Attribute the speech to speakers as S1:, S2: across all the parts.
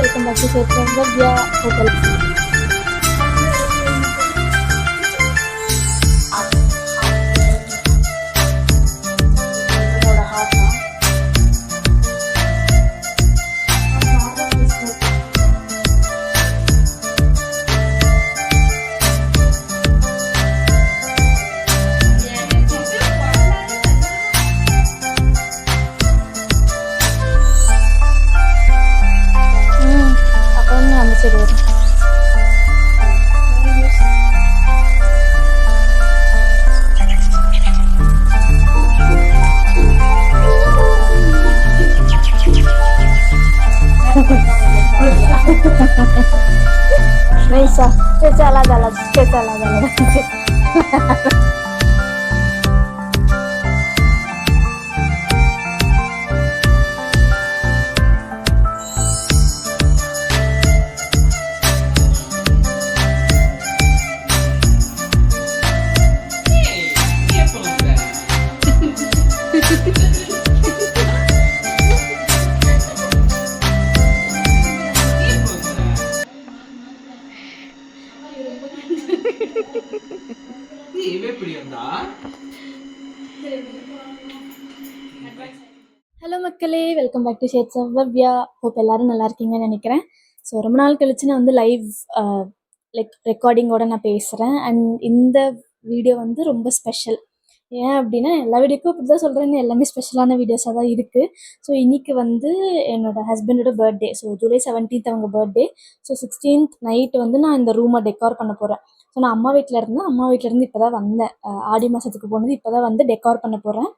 S1: Welcome back to Sethravya hotel. அப்புறம் அந்த side வரும். नहीं सा चला चला चला चला ஹலோ மக்களே, வெல்கம் பேக் டு சேத்ரவ்யா. ஹோப் எல்லாரும் நல்லா இருக்கீங்கன்னு நினைக்கிறேன். ஸோ ரொம்ப நாள் கழிச்சு நான் வந்து லைவ் ரெக்கார்டிங்கோட நான் பேசுகிறேன். அண்ட் இந்த வீடியோ வந்து ரொம்ப ஸ்பெஷல். ஏன் அப்படின்னா எல்லா வீடியோக்கும் அப்படி தான் சொல்கிறேன்னு, எல்லாமே ஸ்பெஷலான வீடியோஸாக தான் இருக்குது. ஸோ இன்றைக்கி வந்து என்னோடய ஹஸ்பண்டோட பர்த்டே. ஸோ ஜூலை 17th அவங்க பர்த்டே. ஸோ 16th நைட்டு வந்து நான் இந்த ரூமை டெக்கார் பண்ண போகிறேன். ஸோ நான் அம்மா வீட்டில் இருந்தேன். அம்மா வீட்டிலேருந்து இப்போ தான் வந்தேன். ஆடி மாதத்துக்கு போனது இப்போ தான் வந்து டெக்கார் பண்ண போகிறேன்.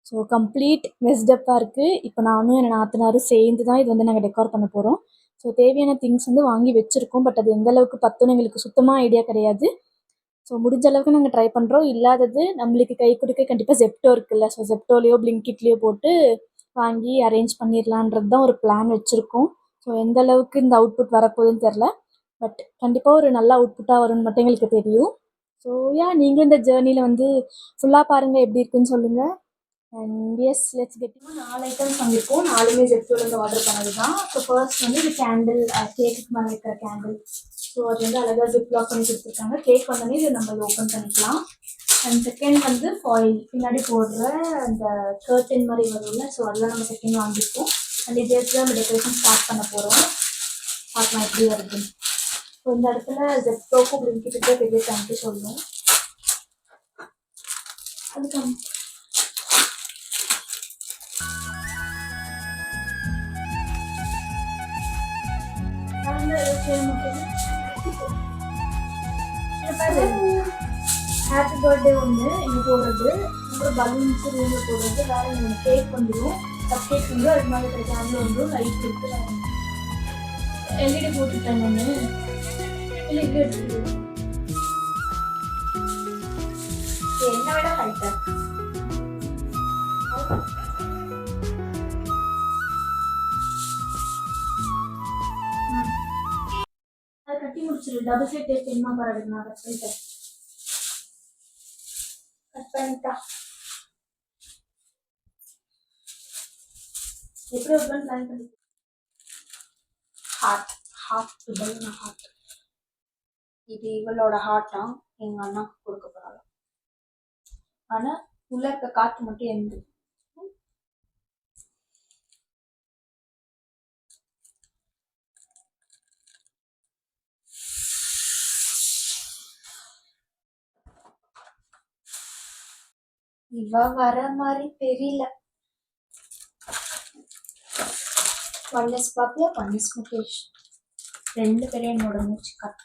S1: ஸோ கம்ப்ளீட் மெஸ்டப்பாக இருக்குது. இப்போ நானும் என் நாத்தனாரும் சேர்ந்து தான் இது வந்து நாங்கள் டெக்கார் பண்ண போகிறோம். ஸோ தேவையான திங்ஸ் வந்து வாங்கி வச்சுருக்கோம். பட் அது எந்தளவுக்கு பத்துன்னு எங்களுக்கு சுத்தமாக ஐடியா கிடையாது. ஸோ முடிஞ்ச அளவுக்கு நாங்கள் ட்ரை பண்ணுறோம். இல்லாதது நம்மளுக்கு கை கொடுக்க கண்டிப்பாக ஜெப்டோ இருக்குல்ல, ஸோ ஜெப்டோலையோ பிளிங்கிட்லேயோ போட்டு வாங்கி அரேஞ்ச் பண்ணிடலான்றது தான் ஒரு பிளான் வச்சுருக்கோம். ஸோ எந்த அளவுக்கு இந்த அவுட்புட் வரப்போகுதுன்னு தெரில. பட் கண்டிப்பாக ஒரு நல்ல அவுட்புட்டாக வரும்னு மட்டும் எங்களுக்கு தெரியும். ஸோ நீங்களும் இந்த ஜேர்னியில் வந்து ஃபுல்லாக பாருங்கள், எப்படி இருக்குன்னு சொல்லுங்கள். And yes let's get. 4 items வாங்கியிருக்கோம். 4மே ஜெப்டோலேருந்து ஆர்டர் பண்ணது தான். ஸோ ஃபர்ஸ்ட் வந்து இது கேண்டில், கேக்குக்கு மேலே இருக்கிற கேண்டில். ஸோ அது வந்து அழகாக ஜிப் லாக் பண்ணி கொடுத்துருக்காங்க. கேக் வந்தோடனே இது நம்ம ஓப்பன் பண்ணிக்கலாம். அண்ட் செகண்ட் வந்து ஃபாயில், பின்னாடி போடுற அந்த கர்டன் மாதிரி வரும்ல, ஸோ அதெல்லாம் நம்ம செகண்ட் வாங்கியிருக்கோம். அண்ட் இதை வச்சு தான் நம்ம டெக்கரேஷன் ஸ்டார்ட் பண்ண போகிறோம். பார்க்கலாம் எப்படி வருதுன்னு. ஸோ இந்த இடத்துல ஜெப்டோக்கும் பிளிங்கிட்டுக்கே பெரிய தேங்க்யூ சொல்லணும். அதுக்கு ஹாப்பி பர்த்டே ஒன்று இங்கே போடுறது, அப்புறம் பலூன்ஸு ரூமில் போடுறது, வேறு ஒன்று கேக் வந்துடும். கப் கேக் வந்து அதுக்கு மேலே இருக்கிற கேண்டில் வந்துடும். லைட் இருக்குது. எல்இடி போட்டுட்டேன் ஒன்று. இல்லை இது எடுத்துட்டு என்ன விட ஹைட்டாக கட்டி முடிச்சிரு. டபுள் சைட் டேப் என்ன பாரு, நான் கட் பண்ணிட்டேன். எப்படி ஒரு பிளான் பண்ணி ஹார்ட் ஹார்ட். இது இவளோட ஹார்ட்டா எங்க அண்ணாக்கு கொடுக்க போறாங்க. ஆனா உள்ள இருக்க காத்து மட்டும் எந்த இவ வர மாதிரி தெரியல. பன்னஸ் பாப்பியா, பன்னஸ் முகேஷ் 2 பேரும் என்னோட மூச்சு காட்டு.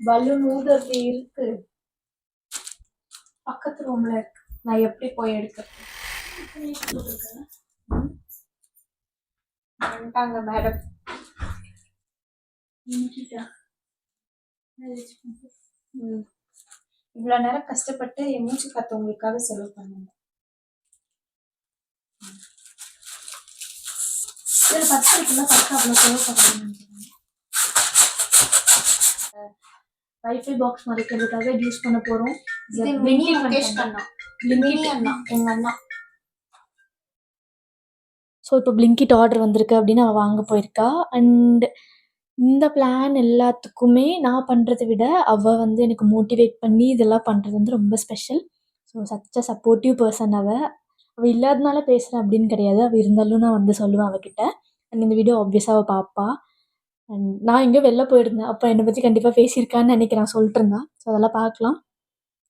S1: பலூன் ஊதறது இருக்கு, பக்கத்து ரூம்ல இருக்கு. நான் எப்படி போய் எடுக்கிறேன்? வந்துட்டாங்க மேடம். இவ்வளவு நேரம் கஷ்டப்பட்டு என் மூச்சு காத்து உங்களுக்காக செலவு பண்ணுங்க. இதில் 10 இருக்குல்ல, 10 அவ்வளோ தேவைப்படுறாங்க. வைஃபை பாக்ஸ் மறைக்கிறதுக்காக யூஸ் பண்ண போகிறோம். எங்க அண்ணா ஸோ இப்போ Blinkit ஆர்டர் வந்திருக்கு அப்படின்னு அவள் வாங்க போயிருக்கா. அண்ட் இந்த பிளான் எல்லாத்துக்குமே நான் பண்ணுறதை விட அவள் வந்து எனக்கு மோட்டிவேட் பண்ணி இதெல்லாம் பண்ணுறது வந்து ரொம்ப special. So such a supportive person அவள். அவள் இல்லாதனால பேசுகிறேன் அப்படின்னு கிடையாது. அவள் இருந்தாலும் நான் வந்து சொல்லுவேன் அவகிட்ட. அண்ட் இந்த வீடியோ ஆப்வியஸாக அவள் பார்ப்பா. அண்ட் நான் எங்கேயோ வெளில போயிருந்தேன், அப்போ என்னை பற்றி கண்டிப்பாக பேசியிருக்கான்னு நினைக்கிறேன், சொல்லிட்டு இருந்தா. ஸோ அதெல்லாம் பார்க்கலாம்.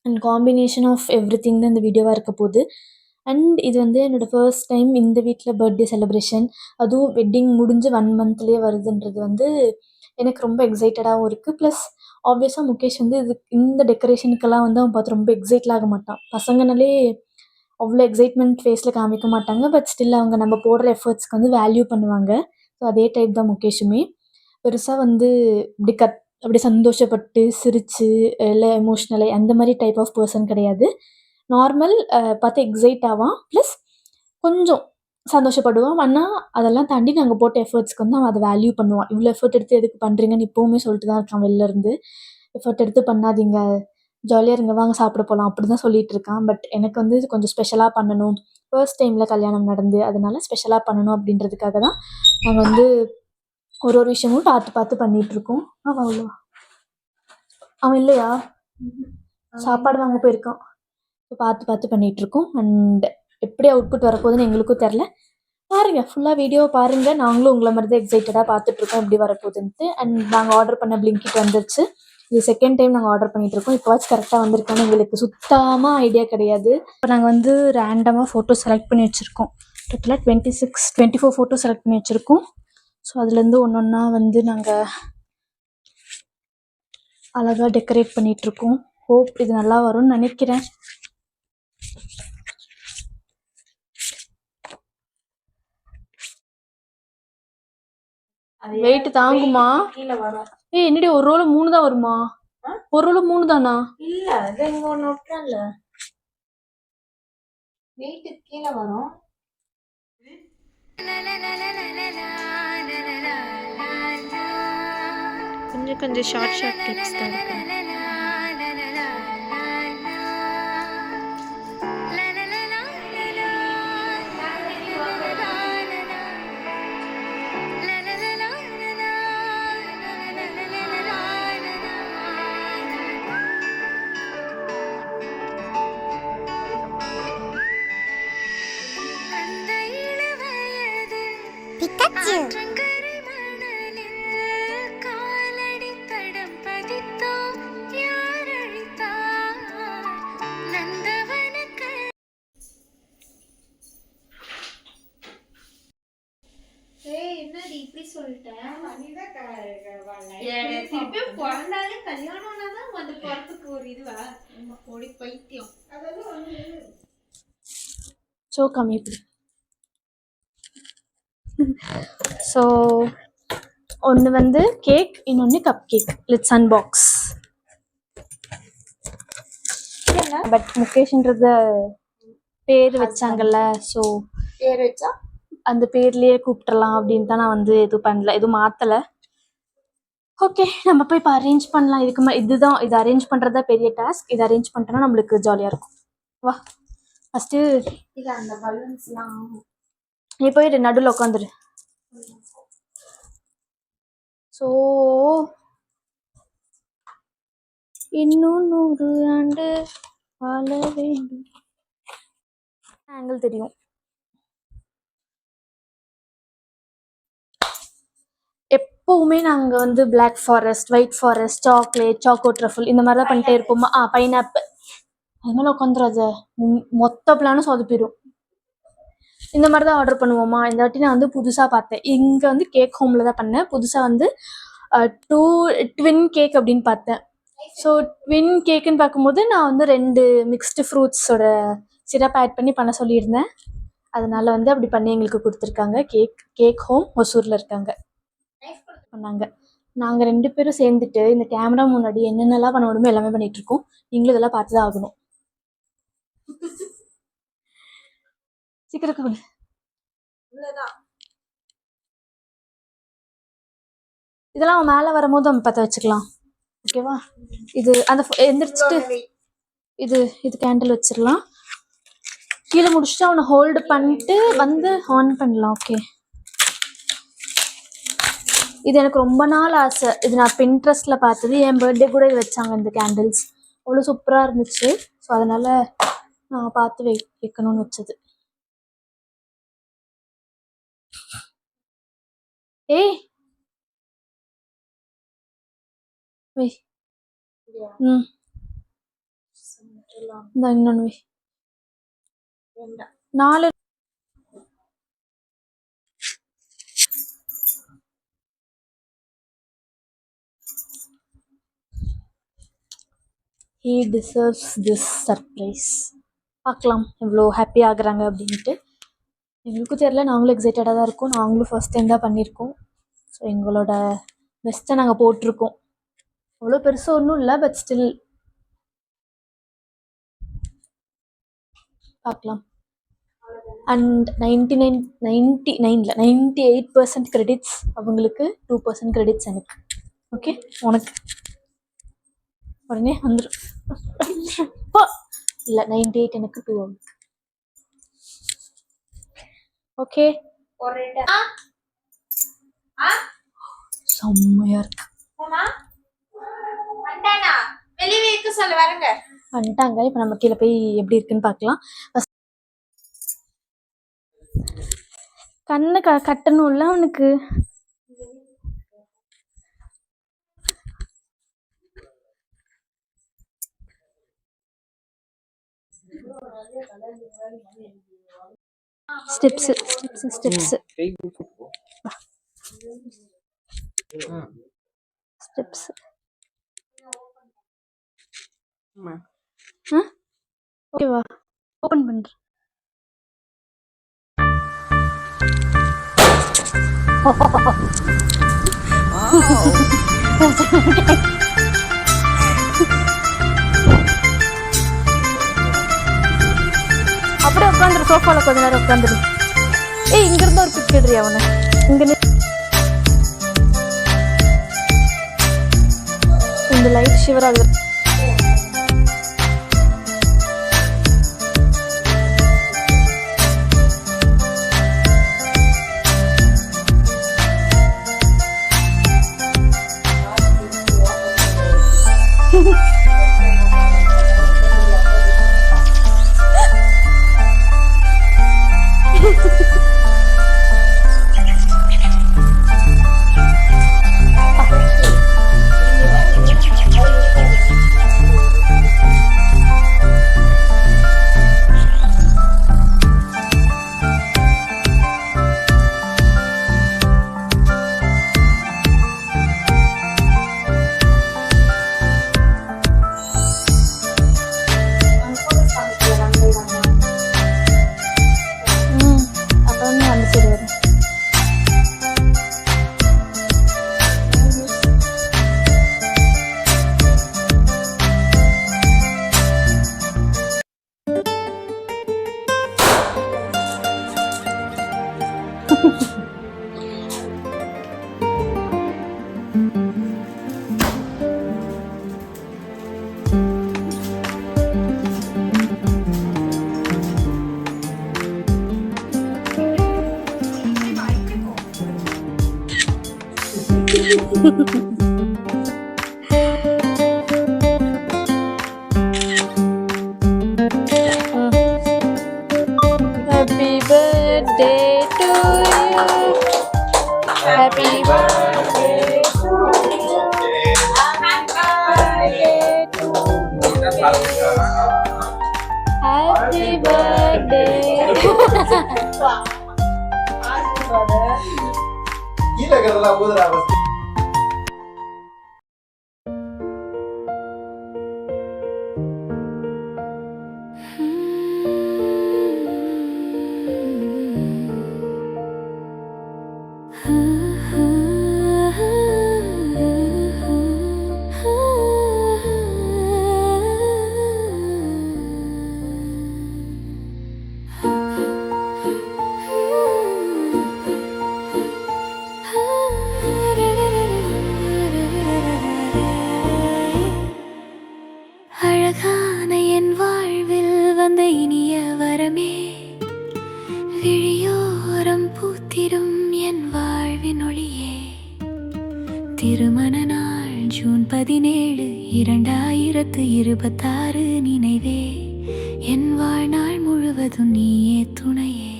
S1: And combination of everything தான் இந்த வீடியோவாக இருக்க போகுது. அண்ட் இது வந்து என்னோடய ஃபர்ஸ்ட் டைம் இந்த வீட்டில் பர்த்டே செலிப்ரேஷன், அதுவும் வெட்டிங் முடிஞ்சு 1 மந்த்லேயே வருதுன்றது வந்து எனக்கு ரொம்ப எக்ஸைட்டடாகவும் இருக்குது. ப்ளஸ் ஆப்வியஸாக முகேஷ் வந்து இந்த டெக்கரேஷனுக்கெல்லாம் வந்து அவன் பார்த்து ரொம்ப எக்ஸைட் ஆக மாட்டான். பசங்கனாலே அவ்வளோ எக்ஸைட்மெண்ட் ஃபேஸில் காமிக்க மாட்டாங்க. பட் ஸ்டில் அவங்க நம்ம போடுற எஃபர்ட்ஸ்க்கு வந்து வேல்யூ பண்ணுவாங்க. ஸோ அதே டைப் தான் முகேஷுமே. பெருசாக வந்து இப்படி அப்படி சந்தோஷப்பட்டு சிரித்து இல்லை எமோஷ்னலாக அந்த மாதிரி டைப் ஆஃப் பர்சன் கிடையாது. நார்மல் பார்த்து எக்ஸைட் ஆவான், ப்ளஸ் கொஞ்சம் சந்தோஷப்படுவான். ஆனால் அதெல்லாம் தாண்டி நாங்கள் போட்ட எஃபர்ட்ஸ்க்கு வந்து அவன் அதை வேல்யூ பண்ணுவான். இவ்வளோ எஃபர்ட் எடுத்து எதுக்கு பண்ணுறீங்கன்னு இப்போவுமே சொல்லிட்டு தான் இருக்கான். வெளிலேருந்து எஃபர்ட் எடுத்து பண்ணாதீங்க, ஜாலியாக இருங்க, வாங்க சாப்பிட போகலாம், அப்படி தான் சொல்லிகிட்டு இருக்கான். பட் எனக்கு வந்து இது கொஞ்சம் ஸ்பெஷலாக பண்ணணும், ஃபர்ஸ்ட் டைமில் கல்யாணம் நடந்து, அதனால ஸ்பெஷலாக பண்ணணும் அப்படின்றதுக்காக தான் நாங்கள் வந்து ஒரு விஷயமும் பார்த்து பார்த்து பண்ணிகிட்ருக்கோம். அவன் இல்லையா, சாப்பாடு வாங்க போயிருக்கான். பார்த்து பார்த்து பண்ணிகிட்ருக்கோம். அண்ட் எப்படி அவுட்புட் வரப்போகுதுன்னு எங்களுக்கும் தெரில. பாருங்கள், ஃபுல்லாக வீடியோவை பாருங்கள். நாங்களும் உங்களை மாதிரி தான் எக்ஸைட்டடாக பார்த்துட்ருக்கோம் எப்படி வரப்போகுதுன்ட்டு. அண்ட் நாங்கள் ஆர்டர் பண்ண Blinkit வந்துருச்சு. இது செகண்ட் டைம் நாங்கள் ஆர்டர் பண்ணிகிட்ருக்கோம். இப்போவாச்சும் கரெக்டாக வந்திருக்கான்னு எங்களுக்கு சுத்தமாக ஐடியா கிடையாது. இப்போ நாங்கள் வந்து ரேண்டமாக ஃபோட்டோ செலக்ட் பண்ணி வச்சுருக்கோம். டோட்டலாக 24 ஃபோட்டோ செலக்ட் பண்ணி வச்சுருக்கோம். ஸோ அதுலேருந்து ஒன்று ஒன்றா வந்து நாங்கள் அழகாக டெக்கரேட் பண்ணிகிட்ருக்கோம். ஹோப் இது நல்லா வரும்னு நினைக்கிறேன். வெயிட் தாங்குமா? என்னடி ஒரு ரோல 3 தான் வருமா? ஒரு ரோல 3 தானா?
S2: இல்ல, இது இங்க ஒண்ணு விட்டுறல, வெயிட் கீழே வரும்.
S1: கொஞ்சம் கொஞ்சம் ஷார்ட் கிளிப்ஸ் தான் இருக்கு.
S2: என்னடி இப்படி சொல்லிட்டேன்? திருப்பி பிறந்தாலே கல்யாணம்னா தான் வந்து பிறத்துக்கு ஒரு இதுவா ஓடி பைத்தியம்.
S1: சோகம் இப்படி. ஸோ ஒன்று வந்து கேக், இன்னொன்று cupcake. Let's unbox. But முகேஷ்ன்றத பேர் வச்சாங்கல்ல, ஸோ
S2: பேர் வச்சா
S1: அந்த பேர்லேயே கூப்பிட்டுறலாம் அப்படின்னு தான் நான் வந்து எதுவும் பண்ணல, எதுவும் மாற்றலை. ஓகே, நம்ம போய் இப்போ அரேஞ்ச் பண்ணலாம். இதுதான், இது அரேஞ்ச் பண்ணுறதா பெரிய டாஸ்க். இது அரேஞ்ச் பண்ணிட்டோன்னா நம்மளுக்கு ஜாலியாக இருக்கும். வா, ஃபஸ்ட்டு
S2: இது அந்த பலூன்ஸ்லாம்
S1: நீ போயிட்டு நடுவில் உட்காந்துரு. ஸோ இன்னும் 100 ஆண்டு வாழ வேண்டும். ஆங்கிள் தெரியும். எப்போவுமே நாங்கள் வந்து black forest, white forest, chocolate, choco truffle இந்த மாதிரி தான் பண்ணிட்டே இருப்போமா. பைனாப்பிள் அது மேலே உட்காந்துராத, மொத்த பிளானும் சொதப்பிடும். இந்த மாதிரி தான் ஆர்டர் பண்ணுவோமா. இந்த வாட்டி நான் வந்து புதுசாக பார்த்தேன். இங்கே வந்து கேக் ஹோமில் தான் பண்ணேன். புதுசாக வந்து 2 ட்வின் கேக் அப்படின்னு பார்த்தேன். ஸோ ட்வின் கேக்குன்னு பார்க்கும்போது நான் வந்து 2 மிக்ஸ்டு ஃப்ரூட்ஸோட சிரப் ஆட் பண்ணி பண்ண சொல்லியிருந்தேன். அதனால வந்து அப்படி பண்ணி எங்களுக்கு கொடுத்துருக்காங்க. கேக் ஹோம் ஒசூரில் இருக்காங்க. பண்ணாங்க. நாங்கள் 2 பேரும் சேர்ந்துட்டு இந்த கேமரா முன்னாடி என்னென்னலாம் பண்ண முடியுமோ எல்லாமே பண்ணிகிட்ருக்கோம். நீங்களும் இதெல்லாம் பார்த்து தான் ஆகணும். சீக்கிரம் கொடு. இதெல்லாம் அவன் மேலே வரும்போது நம்ம பற்ற வச்சுக்கலாம். ஓகேவா? இது அந்த எந்திரிச்சிட்டு இது கேண்டில் வச்சிடலாம். கீழே முடிச்சுட்டு அவனை ஹோல்டு பண்ணிட்டு வந்து ஆன் பண்ணலாம். ஓகே, இது எனக்கு ரொம்ப நாள் ஆசை. இது நான் பின்ட்ரெஸ்ட்டில் பார்த்தது. என் பர்த்டே கூட இது வச்சாங்க இந்த கேண்டில்ஸ். அவ்வளோ சூப்பராக இருந்துச்சு. ஸோ அதனால் நான் பார்த்து வைக்கணும்னு வச்சது. ஏய் வை. ம் இந்த இன்னொன்று வை. 4 he deserves this surprise. பார்க்கலாம் எவ்வளோ ஹாப்பி ஆகுறாங்க அப்படின்ட்டு. எங்களுக்கும் தெரியல, நாங்களும் எக்ஸைட்டடாக தான் இருக்கோம். நாங்களும் ஃபர்ஸ்ட் டைம் தான் பண்ணியிருக்கோம். ஸோ எங்களோட பெஸ்ட்டை நாங்கள் போட்டிருக்கோம். அவ்வளோ பெருசு ஒன்றும் இல்லை, பட் ஸ்டில் பார்க்கலாம். அண்ட் 98% கிரெடிட்ஸ் அவங்களுக்கு, 2% கிரெடிட்ஸ் எனக்கு. ஓகே, உனக்கு உடனே வந்துடும். இல்லை 98 எனக்கு, 2 அவங்களுக்கு. ஓகே, செம்மையா இருக்கு. வந்துட்டாங்க. இப்போ நம்ம கீழே போய் எப்படி இருக்குன்னு பார்க்கலாம். கண்ணு கட்டணும்ல அவனுக்கு. Steps steps steps steps. ஓகேவா, ஓபன் பண்றேன். அப்படியே உட்காந்துரு, சோஃபால கொஞ்ச நேரம் உட்காந்துரு. ஏய், இங்க இருந்து ஒரு பிக் எடுறியா அவனை? இங்க இந்த லைட் ஷிவர் ஆகுது. Happy birthday to you. Happy birthday to you. Happy birthday.
S3: கீழே கரலா ஊதுறா ஃபர்ஸ்ட்.
S4: Happy திருமண நாள் ஜூன் 17 2026 நினைவே என் வாழ்நாள் முழுவதும் நீயே துணையே.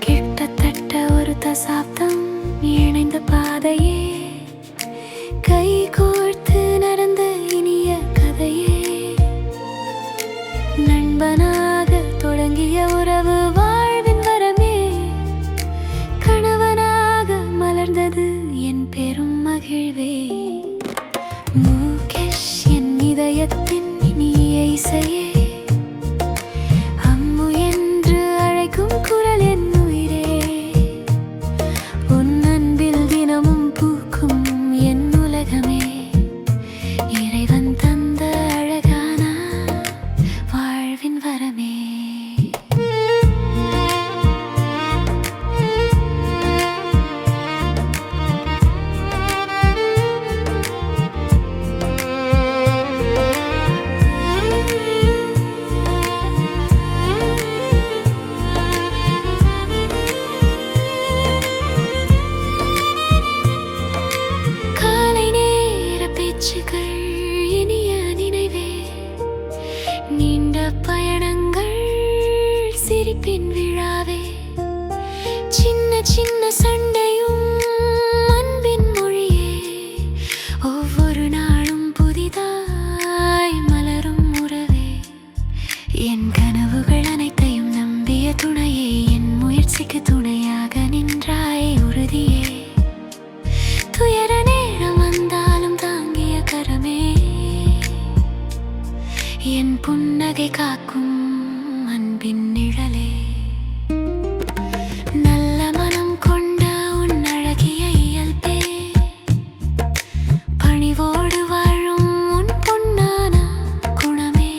S4: கிட்டத்தட்ட ஒரு தசாப்தம் இணைந்த பாதையே, கை கோர்த்து நடந்த இனிய கதையே. நண்பனாக தொடங்கிய உறவு வாழ்வின் வரமே, கணவனாக மலர்ந்தது என் பெரும் மகிழ்வே. முகேஷ் என் இதயத்தின் இனிய இசையே, அம்மு என்று அழைக்கும் குரல் என் உயிரே. உன் அன்பில் தினமும் பூக்கும் என் உலகமே, இறைவன் தந்த அழகான வாழ்வின் வரமே. காலை நேர பேச்சுகள் இனிய நினைவே, நீண்ட பயணங்கள் சிரிப்பின் விழாவே. சின்ன சின்ன சண்டையும் அன்பின் மொழியே, ஒவ்வொரு நாளும் புதிதாய் மலரும் உறவே. என் கனவுகள் அனைத்தையும் நம்பிய துணையே, என் முயற்சிக்கு துணையாக நின்றாய் உறுதியே. துயர நேரம் வந்தாலும் தாங்கிய கரமே, என் புன்னகை காக்கும் அன்பின் நிழலே. நல்ல மனம் கொண்ட உன் அழகிய இயல்பே, பணிவோடு வாழும் உன் பொன்னான குணமே.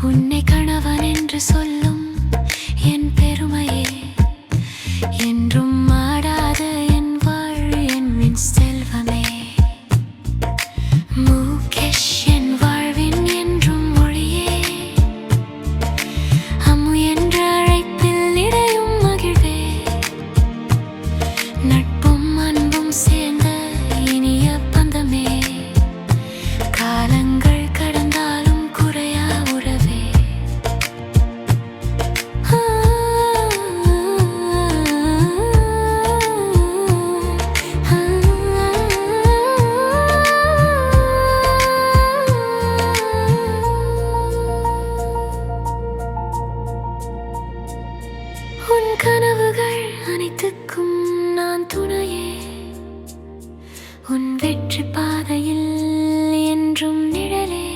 S4: உன்னை கணவன் என்று சொல்லும் என் பெருமையே, என்றும் மாறாத என் வாழ்வு என் செல்வமே. முகேஷ் என் வாழ்வின் என்றும் ஒளியே, அம்மு என்ற அழைப்பில் இடையும் மகிழ்வே. நட்பும் அன்பும் சேர்ந்த இனிய பந்தமே, காலங்கள் கடந்தாலும் குறையா உறவே. உன் கனவுகள் அனைத்துக்கும் நான் துணையே, உன் வெற்றி பாதையில் என்றும் நிழலே.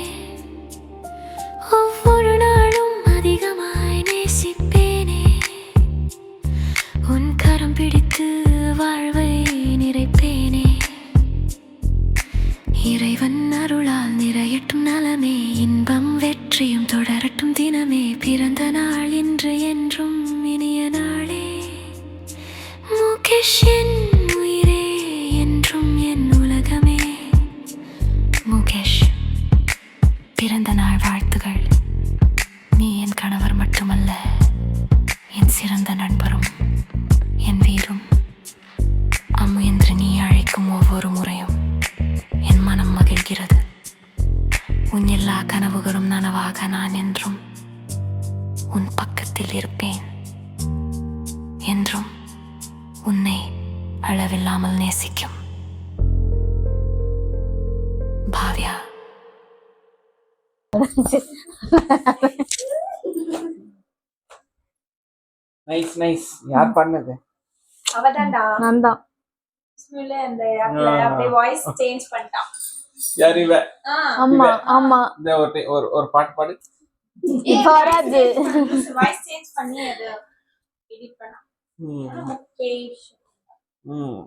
S4: ஒவ்வொரு நாளும் அதிகமாய் நேசிப்பேனே, உன் கரம் பிடித்து வாழ்வை நிறைப்பேனே. இறைவன் அருளால் நிறையட்டும் நலமே, இன்பம் வெற்றியும் தொடரட்டும் தினமே. பிறந்த நாள் இன்று என்றும் இனிய நாளே. முகேஷ் என் உயிரே, என்றும் என் உலகமே. முகேஷ், பிறந்த நாள் வாழ்த்துகள். நீ என் கணவர் மட்டுமல்ல, என் சிறந்த நண்பரும் என் வீரும். அம்மு என்று நீ அழைக்கும் ஒவ்வொரு முறையும் என் மனம் மகிழ்கிறது. உன் எல்லா கனவுகளும் நனவாக நான் என்றும் உன் பக்கத்தில் இருப்பேன். என்றும் உன்னை அளவில்லாமல் நேசிக்கும் பாவ்யா.
S3: Nice nice. யார் பண்ணது?
S2: அவதான்டா
S1: நான் தான்.
S2: ஸ்கூல்ல அந்த ஆப்ல அப்படியே வாய்ஸ் சேஞ்ச் பண்ணிட்டான்.
S3: யார் இவ?
S1: ஆமா ஆமா,
S3: இந்த ஒரு பாட்டு பாடு.
S1: வராது.
S2: வாய்ஸ் சேஞ்ச் பண்ணி அது எடிட் பண்ணா.
S3: ம்
S2: முகேஷ்
S3: ம்